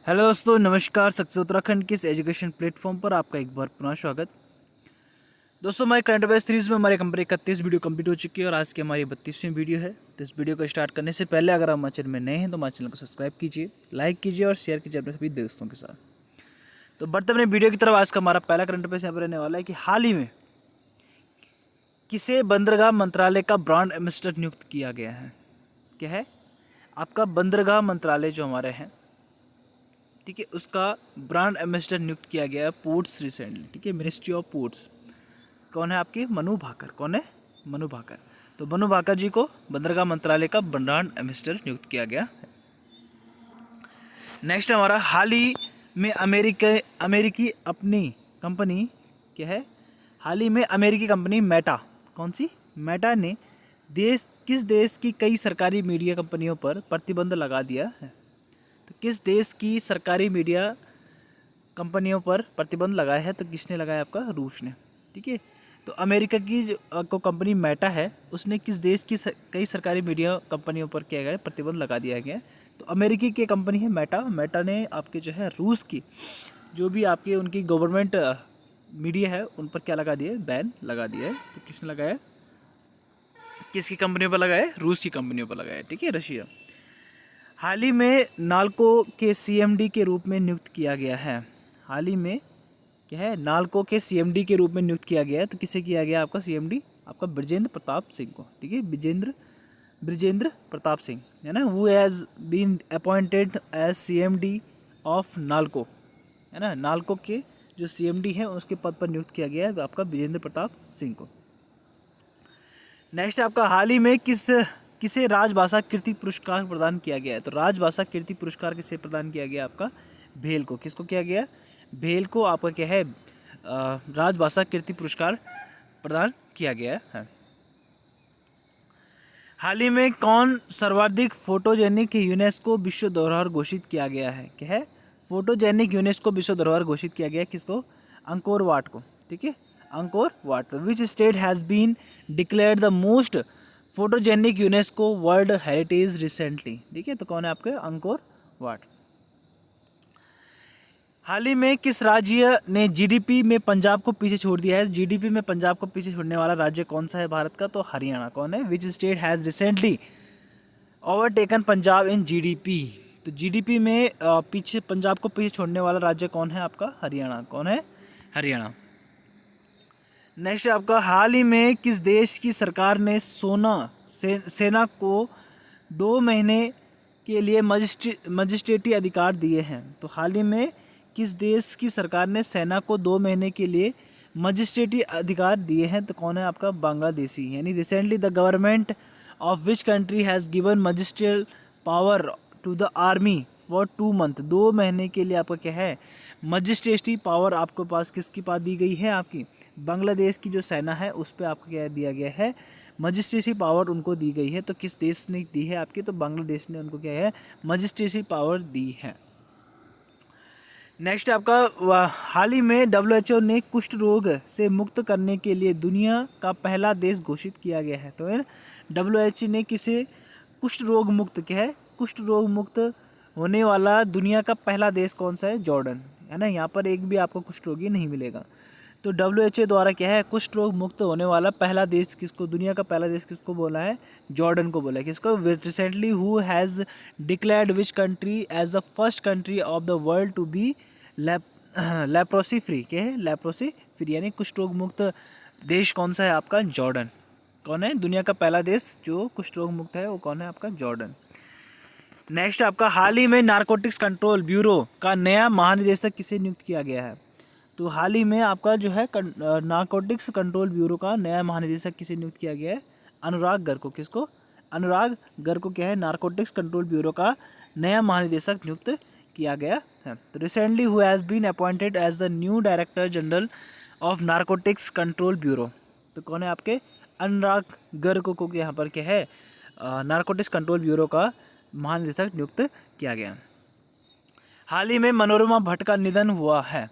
Hello दोस्तों, नमस्कार। Success Uttarakhand के इस एजुकेशन प्लेटफॉर्म पर आपका एक बार पुनः स्वागत। दोस्तों, हमारे करंट अफेयर सीरीज़ में हमारी कंप्लीट 31 वीडियो कंप्लीट हो चुकी है और आज की हमारी 32वीं वीडियो है। तो इस वीडियो को स्टार्ट करने से पहले अगर आप हमारे चैनल में नए हैं तो हमारे चैनल को सब्सक्राइब कीजिए, लाइक कीजिए और शेयर कीजिए अपने सभी दोस्तों के साथ। तो बढ़ते अपने वीडियो की तरफ। आज का हमारा पहला करंट अफेयर यहाँ पर रहने वाला है कि हाल ही में किसे बंदरगाह मंत्रालय का ब्रांड एम्बेसडर नियुक्त किया गया है। क्या है आपका बंदरगाह मंत्रालय जो हमारे हैं, ठीक है, उसका ब्रांड एम्बेसडर नियुक्त किया गया है पोर्ट्स रिसेंटली। ठीक है, मिनिस्ट्री ऑफ पोर्ट्स। कौन है आपके? मनु भाकर। कौन है? मनु भाकर। तो मनु भाकर जी को बंदरगाह मंत्रालय का ब्रांड एम्बेसडर नियुक्त किया गया है। नेक्स्ट हमारा हाल ही में अमेरिकी अपनी कंपनी क्या है? हाल ही में अमेरिकी कंपनी मेटा, कौन सी? मेटा ने किस देश की कई सरकारी मीडिया कंपनियों पर प्रतिबंध लगा दिया है। तो किस देश की सरकारी मीडिया कंपनियों पर प्रतिबंध लगाया है? तो किसने लगाया? आपका रूस ने। ठीक है, तो अमेरिका की जो कंपनी मेटा है उसने किस देश की कई सरकारी मीडिया कंपनियों पर किया गया प्रतिबंध लगा दिया गया। तो अमेरिकी की कंपनी है मेटा। मेटा ने आपके जो है रूस की जो भी आपके उनकी गवर्नमेंट मीडिया है उन पर क्या लगा दिया? बैन लगा दिया है। तो किसने लगाया? किसकी कंपनियों पर लगाया? रूस की कंपनियों पर लगाया। ठीक है, रशिया। हाल ही में नाल्को के सीएमडी के रूप में नियुक्त किया गया है। हाल ही में क्या है? नाल्को के सीएमडी के रूप में नियुक्त किया गया है। तो किसे किया गया आपका सीएमडी? आपका ब्रिजेंद्र प्रताप सिंह को। ठीक है, ब्रिजेंद्र प्रताप सिंह है ना, वो has been appointed as CMD of NALCO, है ना। नाल्को के जो सीएमडी है उसके पद पर नियुक्त किया गया है आपका ब्रिजेंद्र प्रताप सिंह को। नेक्स्ट आपका हाल ही में किसे राजभाषा कीर्ति पुरस्कार प्रदान किया गया है। तो राजभाषा कीर्ति पुरस्कार किसे प्रदान किया गया? आपका भेल को। किसको किया गया? भेल को आपका क्या है? राजभाषा कीर्ति पुरस्कार प्रदान किया गया है। हाल ही में कौन सर्वाधिक फोटोजेनिक यूनेस्को विश्व धरोहर घोषित किया गया है? क्या है? फोटोजेनिक यूनेस्को विश्व धरोहर घोषित किया गया किसको? अंकोर वाट को। ठीक है, Angkor Wat. Which state has been declared the most photogenic UNESCO world heritage recently. ठीक है, तो कौन है आपके? Angkor Wat. हाल ही में किस राज्य ने जीडीपी में पंजाब को पीछे छोड़ दिया है? जीडीपी में पंजाब को पीछे छोड़ने वाला राज्य कौन सा है भारत का? तो हरियाणा। कौन है? विच state has recently overtaken Punjab in GDP. तो जीडीपी में पीछे पंजाब को पीछे छोड़ने वाला राज्य कौन है? आपका हरियाणा। कौन है? हरियाणा। नेक्स्ट आपका हाल ही में किस देश की सरकार ने सेना को 2 महीने के लिए मजिस्ट्रेटी अधिकार दिए हैं? तो हाल ही में किस देश की सरकार ने सेना को 2 महीने के लिए मजिस्ट्रेटी अधिकार दिए हैं? तो कौन है आपका? बांग्लादेशी। यानी recently the government of which country has given magisterial power to the army for 2 month. 2 महीने के लिए आपका क्या है? मजिस्ट्रेटी पावर आपके पास किसके पास दी गई है? आपकी बांग्लादेश की जो सेना है उस पर आपको क्या दिया गया है? मजिस्ट्रेसी पावर उनको दी गई है। तो किस देश ने दी है आपकी? तो बांग्लादेश ने उनको क्या है? मजिस्ट्रेसी पावर दी है। नेक्स्ट आपका हाल ही में WHO ने कुष्ठ रोग से मुक्त करने के लिए दुनिया का पहला देश घोषित किया गया है। तो WHO ने किसे कुष्ठ रोग मुक्त क्या है? कुष्ठ रोग मुक्त होने वाला दुनिया का पहला देश कौन सा है? जॉर्डन, है ना। यहाँ पर एक भी आपको कुष्ठ रोगी नहीं मिलेगा। तो WHO द्वारा क्या है? कुष्ठ रोग मुक्त होने वाला पहला देश किसको? दुनिया का पहला देश किसको बोला है? जॉर्डन को बोला है। किसको? Recently who has declared which country as the first country of the world to be leprosy free. क्या है? लेप्रोसी फ्री, यानी कुष्ठ रोग मुक्त देश कौन सा है आपका? जॉर्डन। कौन है? दुनिया का पहला देश जो कुष्ठ रोग मुक्त है वो कौन है? आपका जॉर्डन। नेक्स्ट आपका हाल ही में नारकोटिक्स कंट्रोल ब्यूरो का नया महानिदेशक किसे नियुक्त किया गया है? तो हाल ही में आपका जो है नारकोटिक्स कंट्रोल ब्यूरो का नया महानिदेशक किसे नियुक्त किया गया है? अनुराग गर्ग को। किसको? अनुराग गर्ग को क्या है? नारकोटिक्स कंट्रोल ब्यूरो का नया महानिदेशक नियुक्त किया गया है। तो recently who has been appointed as the new director general of narcotics control bureau. तो कौन है आपके? अनुराग गर्ग को यहाँ पर क्या है? नारकोटिक्स कंट्रोल ब्यूरो का महानिदेशक नियुक्त किया गया। हाल ही में मनोरमा भट्ट का निधन हुआ है।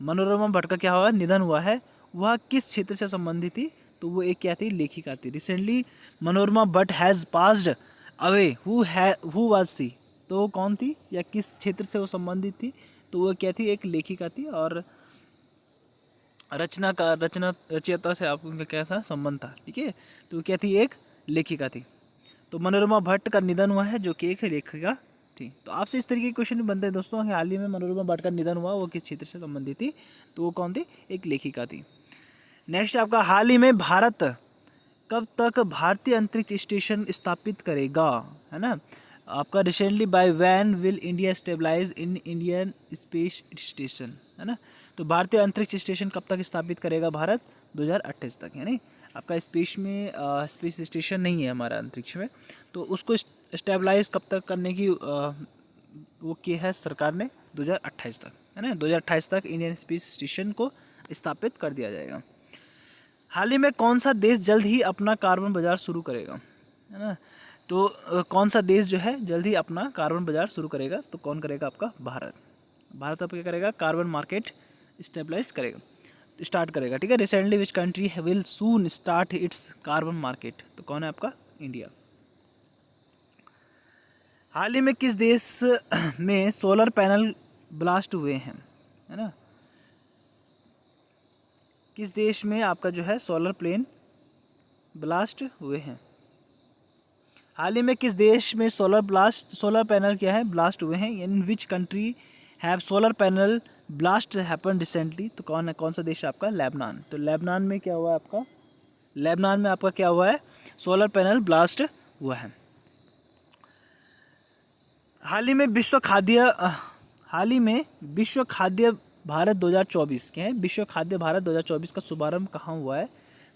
मनोरमा भट्ट का क्या हुआ? निधन हुआ है। वह किस क्षेत्र से संबंधित थी? तो वो एक क्या थी? लेखिका थी। Recently Manorama Bhatt has passed away. Who was she? तो वो कौन थी या किस क्षेत्र से वो संबंधित थी? तो वो क्या थी? एक लेखिका थी और रचयिता से आप उनका क्या था? संबंध था। ठीक है, तो वो क्या थी? एक लेखिका थी। तो मनोरमा भट्ट का निधन हुआ है, जो कि एक लेखिका थी। तो आपसे इस तरीके के क्वेश्चन भी बनते हैं दोस्तों कि हाल ही में मनोरमा भट्ट का निधन हुआ, वो किस क्षेत्र से संबंधित थी? तो वो कौन थी? एक लेखिका थी। नेक्स्ट आपका, हाल ही में भारत कब तक भारतीय अंतरिक्ष स्टेशन स्थापित करेगा? है ना, आपका recently by when will India stabilise in Indian space station, है ना। तो भारतीय अंतरिक्ष स्टेशन कब तक स्थापित करेगा भारत? 2028 तक, यानी आपका स्पेस स्टेशन नहीं है हमारा अंतरिक्ष में, तो उसको स्टेबलाइज कब तक करने की वो की है सरकार ने? 2028 तक, है ना। 2028 तक इंडियन स्पेस स्टेशन को स्थापित कर दिया जाएगा। हाल ही में कौन सा देश जल्द ही अपना कार्बन बाजार शुरू करेगा? है ना, तो कौन सा देश जो है जल्द ही अपना कार्बन बाजार शुरू करेगा? तो कौन करेगा? आपका भारत। भारत अब क्या करेगा? कार्बन मार्केट स्टेबलाइज करेगा, स्टार्ट करेगा। ठीक है, recently which country will soon start it's carbon market? तो कौन है? आपका इंडिया। हाल ही में किस देश में सोलर पैनल ब्लास्ट हुए हैं? है ना, किस देश में आपका जो है सोलर प्लेन ब्लास्ट हुए हैं? हाल ही में किस देश में सोलर पैनल क्या है? ब्लास्ट हुए हैं। In which country have solar panel blast happen recently? तो कौन सा देश है आपका? लेबनान। तो लेबनान में क्या हुआ है आपका? लेबनान में आपका क्या हुआ है? सोलर पैनल ब्लास्ट हुआ है। हाल ही में विश्व खाद्य भारत 2024 क्या है? विश्व खाद्य भारत 2024 का शुभारंभ कहाँ हुआ है?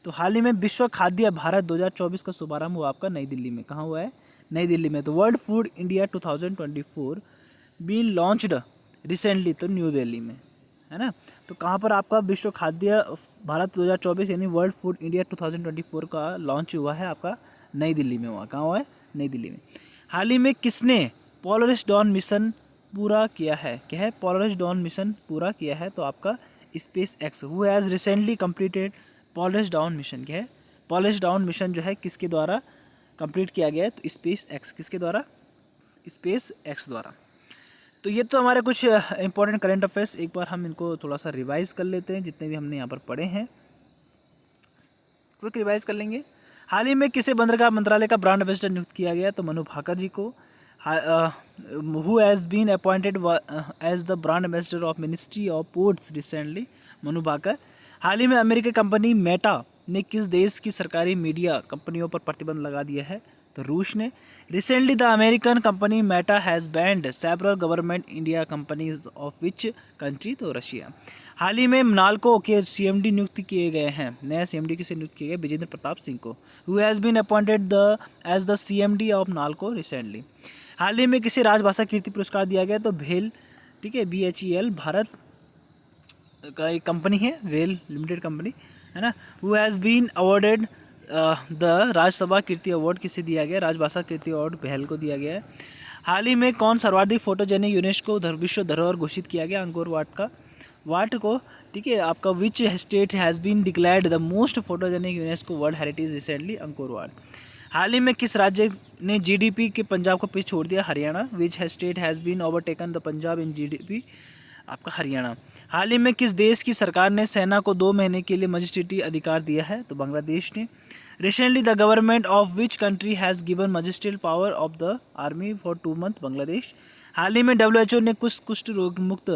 तो हाल ही में विश्व खाद्य भारत 2024 का शुभारंभ हुआ आपका नई दिल्ली में। कहाँ हुआ है? नई दिल्ली में। तो world food India 2024 been launched recently, तो न्यू दिल्ली में, है ना। तो कहाँ पर आपका विश्व खाद्य भारत 2024 यानी वर्ल्ड फूड इंडिया 2024 का लॉन्च हुआ है? आपका नई दिल्ली में हुआ। कहाँ हुआ है? नई दिल्ली में। हाल ही में किसने पोलरिस डॉन मिशन पूरा किया है? क्या है? पोलरिस डॉन मिशन पूरा किया है। तो आपका space x, who has recently completed Polaris don mission. क्या है? पोलरिस डॉन मिशन जो है किसके द्वारा कंप्लीट किया गया है? तो स्पेस एक्स। किसके द्वारा? स्पेस एक्स द्वारा। तो ये तो हमारे कुछ इंपॉर्टेंट करंट अफेयर्स, एक बार हम इनको थोड़ा सा रिवाइज कर लेते हैं, जितने भी हमने यहाँ पर पढ़े हैं क्विक रिवाइज कर लेंगे। हाल ही में किसे बंदरगाह मंत्रालय का ब्रांड एम्बेसडर नियुक्त किया गया? तो मनु भाकर जी को। Who has been appointed as the brand ambassador of ministry of ports recently? Manu Bhaker. हाल ही में अमेरिकी कंपनी मेटा ने किस देश की सरकारी मीडिया कंपनियों पर प्रतिबंध लगा दिया है? तो रूस ने। Recently the American company Meta has band several government India companies of which country? तो रशिया। हाल ही में नालको के सीएमडी नियुक्त किए गए हैं। नया सीएमडी किसे नियुक्त किए गए? विजेंद्र प्रताप सिंह को। Who has been appointed as the CMD of NALCO recently? हाल ही में किसे राजभाषा कीर्ति पुरस्कार दिया गया? तो भेल, ठीक है, BHEL भारत का एक कंपनी है, वेल लिमिटेड कंपनी, है ना। Who has been awarded the Rajya Sabha Kirti award किसे दिया गया? राजभाषा कीर्ति अवार्ड भेल को दिया गया है। हाल ही में कौन सर्वाधिक फोटोजेनिक यूनेस्को विश्व धरोहर घोषित किया गया? अंकोर वाट को, ठीक है। आपका which state has been declared the most photogenic UNESCO world heritage recently? Angkor Wat. हाल ही में किस राज्य ने GDP के पंजाब को पीछे छोड़ दिया? Haryana. Which state has been overtaken the Punjab in GDP? आपका हरियाणा। हाल ही में किस देश की सरकार ने सेना को 2 महीने के लिए मजिस्ट्रेटी अधिकार दिया है? तो बांग्लादेश ने। Recently the government of which country has given magisterial power of the army for 2 month? Bangladesh. हाल ही में WHO ने कुष्ठ रोग मुक्त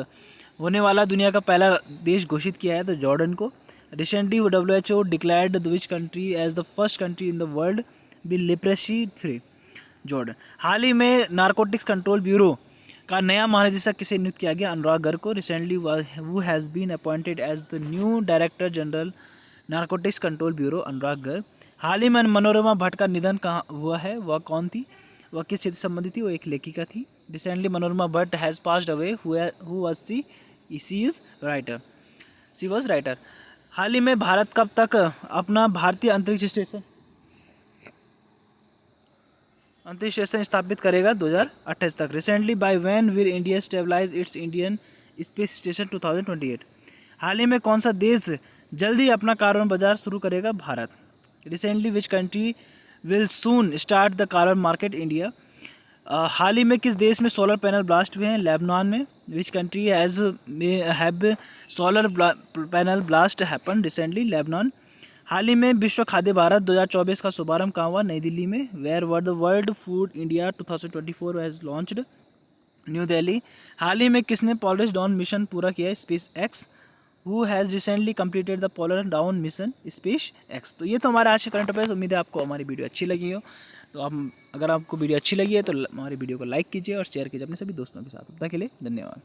होने वाला दुनिया का पहला देश घोषित किया है? तो जॉर्डन को। Recently WHO declared the which country as the first country in the world be leprosy free? Jordan. हाल ही में नारकोटिक्स कंट्रोल ब्यूरो का नया महानिदेशक किसे नियुक्त किया गया? अनुराग गर्ग को। Recently who has been appointed as the new director general narcotics control bureau? Anurag Garg. हाल ही में मनोरमा भट्ट का निधन कहाँ हुआ है? वह कौन थी? वह किस क्षेत्र से संबंधित थी? वो एक लेखिका थी। Recently Manorama Bhatt has passed away. Who was she? She was writer. हाल ही में भारत कब तक अपना भारतीय अंतरिक्ष स्टेशन स्थापित करेगा? 2028 तक। Recently by when will India stabilise its Indian space station? 2028। हाल ही में कौन सा देश जल्द ही अपना कार्बन बाजार शुरू करेगा? Bharat. Recently which country will soon start the carbon market? India. हाल ही में किस देश में सोलर पैनल ब्लास्ट हुए हैं? लेबनान में। Which country have solar panel blast happen recently? Lebanon. हाल ही में विश्व खाद्य भारत 2024 का शुभारंभ कहाँ हुआ? नई दिल्ली में। Where were the world food India 2024 has launched? New Delhi. हाल ही में किसने पोलरिस डाउन मिशन पूरा किया है? SpaceX. Who has recently completed the Polar Dawn mission? SpaceX. तो ये तो हमारा आज के करंट अफेयर्स। उम्मीद है आपको हमारी वीडियो अच्छी लगी हो। तो हम अगर आपको वीडियो अच्छी लगी है तो हमारी वीडियो को लाइक कीजिए और शेयर कीजिए अपने सभी दोस्तों के साथ। तब तक के लिए धन्यवाद।